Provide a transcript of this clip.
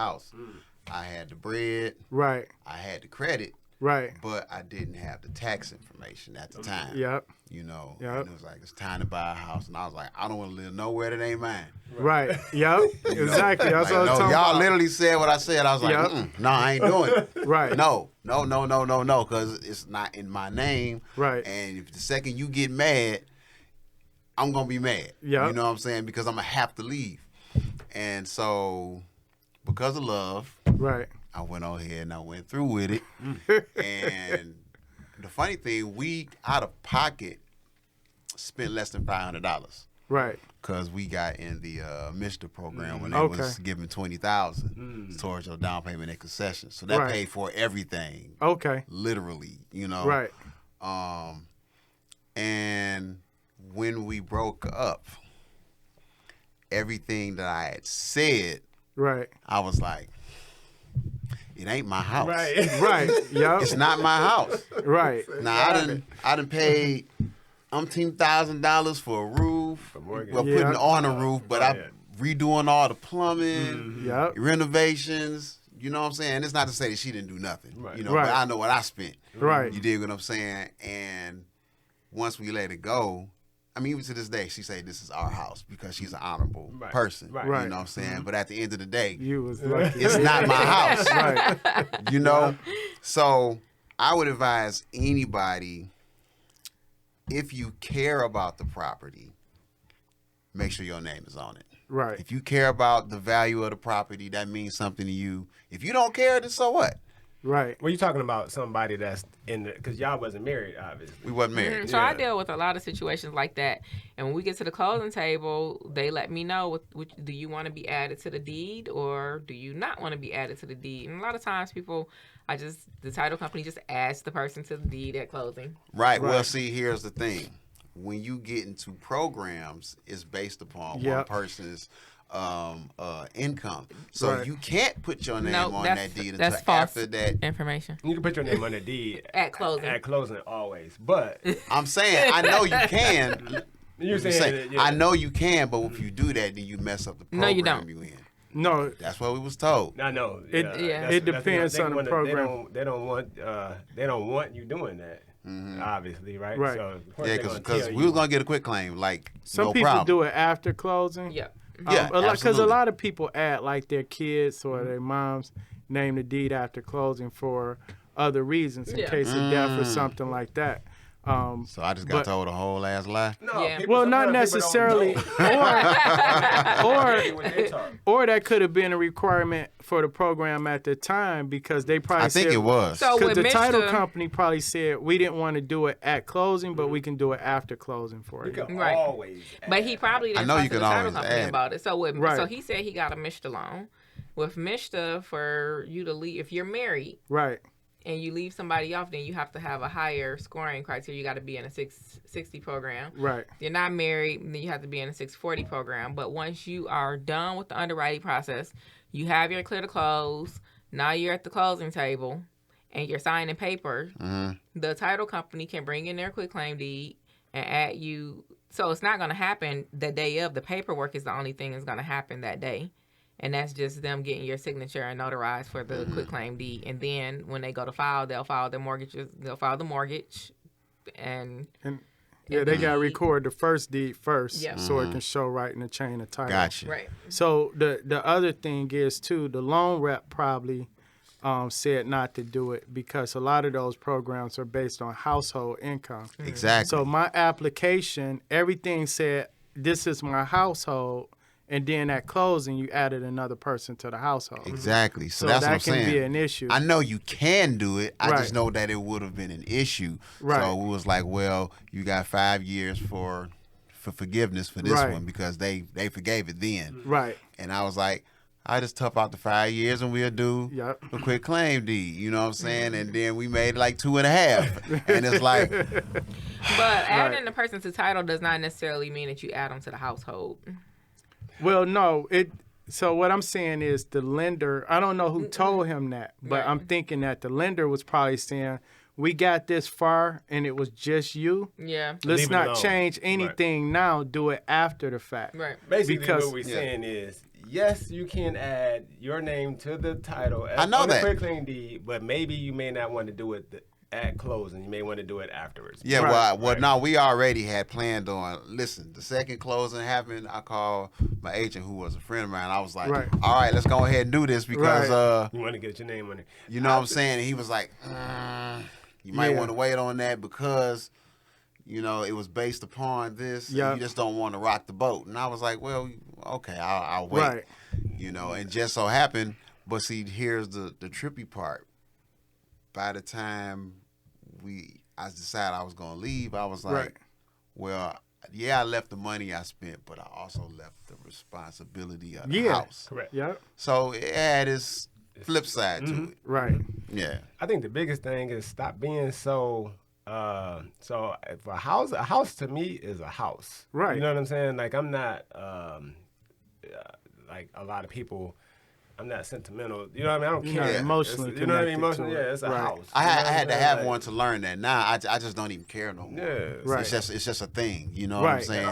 house. I had the bread. Right. I had the credit. Right. But I didn't have the tax information at the time. Yep. You know, Yep. and it was like, it's time to buy a house. And I was like, I don't want to live nowhere that ain't mine. Right. Yep. Exactly. That's Like, what I'm talking y'all about. literally said what I said. I was like, no, I ain't doing it. Right. No, because it's not in my name. Right. And if the second you get mad, I'm going to be mad. Yep. You know what I'm saying? Because I'm going to have to leave. And so, because of love, Right. I went on ahead and I went through with it. And the funny thing, we, out of pocket, spent less than $500. Right. Because we got in the MR program when they was giving $20,000 towards your down payment and concessions. So that paid for everything. Okay. Literally, you know. Right. And when we broke up, everything that I had said, Right. I was like, it ain't my house. Right. Right. Yep. It's not my house. Right. Now I done paid $10,000 for a roof. Well, putting on a roof, but I'm redoing all the plumbing, renovations. You know what I'm saying? It's not to say that she didn't do nothing. Right. You know, but I know what I spent. Right. You dig what I'm saying? And once we let it go, I mean, even to this day, she say this is our house because she's an honorable person. Right. You know what I'm saying? But at the end of the day, it's not my house. Right. You know? So I would advise anybody, if you care about the property, make sure your name is on it. Right. If you care about the value of the property, that means something to you. If you don't care, then so what? Right. Well, you're talking about somebody that's in the, because y'all wasn't married, obviously. We wasn't married. So I deal with a lot of situations like that. And when we get to the closing table, they let me know, do you want to be added to the deed or do you not want to be added to the deed? And a lot of times people, the title company just adds the person to the deed at closing. Right. Well, see, here's the thing. When you get into programs, it's based upon one person's income. So you can't put your name on that deed until after that information. You can put your name on the deed at closing. At closing always. But I'm saying I know you can. You're saying I know you can, but if you do that, then you mess up the program. No, you don't. You in. No, that's what we was told. I know. It depends on the program. They don't want you doing that. Obviously, right? Right. So, yeah, because we was gonna get a quick claim. Like some people do it after closing. Yeah. Because a lot of people add like their kids or their moms name the deed after closing for other reasons in case of death or something like that. So I just got told a whole ass lie. No, well, not necessarily, or that could have been a requirement for the program at the time because they probably. I think it was because the title company probably said we didn't want to do it at closing, but we can do it after closing for you. Right. Always. But he probably didn't talk to the title company about it. So so he said he got a MR loan. With MR, for you to leave, if you're married, right, and you leave somebody off, then you have to have a higher scoring criteria. You got to be in a 660 program. Right. If you're not married, then you have to be in a 640 program. But once you are done with the underwriting process, you have your clear to close. Now you're at the closing table, and you're signing paper. The title company can bring in their quitclaim deed and add you. So it's not going to happen the day of. The paperwork is the only thing that's going to happen that day. And that's just them getting your signature and notarized for the quitclaim deed. And then when they go to file, they'll file their mortgages. They'll file the mortgage, and they got to record the first deed first, so it can show right in the chain of title. Gotcha. Right. So the other thing is too, the loan rep probably said not to do it because a lot of those programs are based on household income. Exactly. So my application, everything said this is my household. And then at closing, you added another person to the household. Exactly. So that's what I'm saying. That can be an issue. I know you can do it. I just know that it would have been an issue. Right. So it was like, well, you got 5 years for forgiveness for this one because they forgave it then. Right. And I was like, I just tough out the 5 years and we'll do a quick claim deed. You know what I'm saying? And then we made like 2.5. And it's like. But adding the person to title does not necessarily mean that you add them to the household. Well, no. So what I'm saying is the lender, I don't know who told him that, but I'm thinking that the lender was probably saying, we got this far and it was just you. Yeah. Let's not change anything now. Do it after the fact. Right. Basically, what we're saying is yes, you can add your name to the title. I know that. On the quitclaim deed, but maybe you may not want to do it at closing. You may want to do it afterwards. Yeah, right. No, we already had planned on. Listen, the second closing happened. I called my agent, who was a friend of mine. I was like, all right, let's go ahead and do this because you want to get your name on it. You know what I'm saying? And he was like, you might want to wait on that because, you know, it was based upon this. And you just don't want to rock the boat. And I was like, well, okay, I'll wait. Right. You know, and just so happened. But see, here's the trippy part. By the time I decided I was going to leave, I was like, well, I left the money I spent, but I also left the responsibility of the house. Correct. Yeah. So it had its flip side to it. Right. Yeah. I think the biggest thing is stop being so if a house to me is a house. Right. You know what I'm saying? Like I'm not like a lot of people. I'm not sentimental. You know what I mean? I don't care. Emotionally, you know what I mean? Emotionally, it's a house. I had to have one to learn that. Now I just don't even care no more. Yeah. It's just a thing. You know what I'm saying?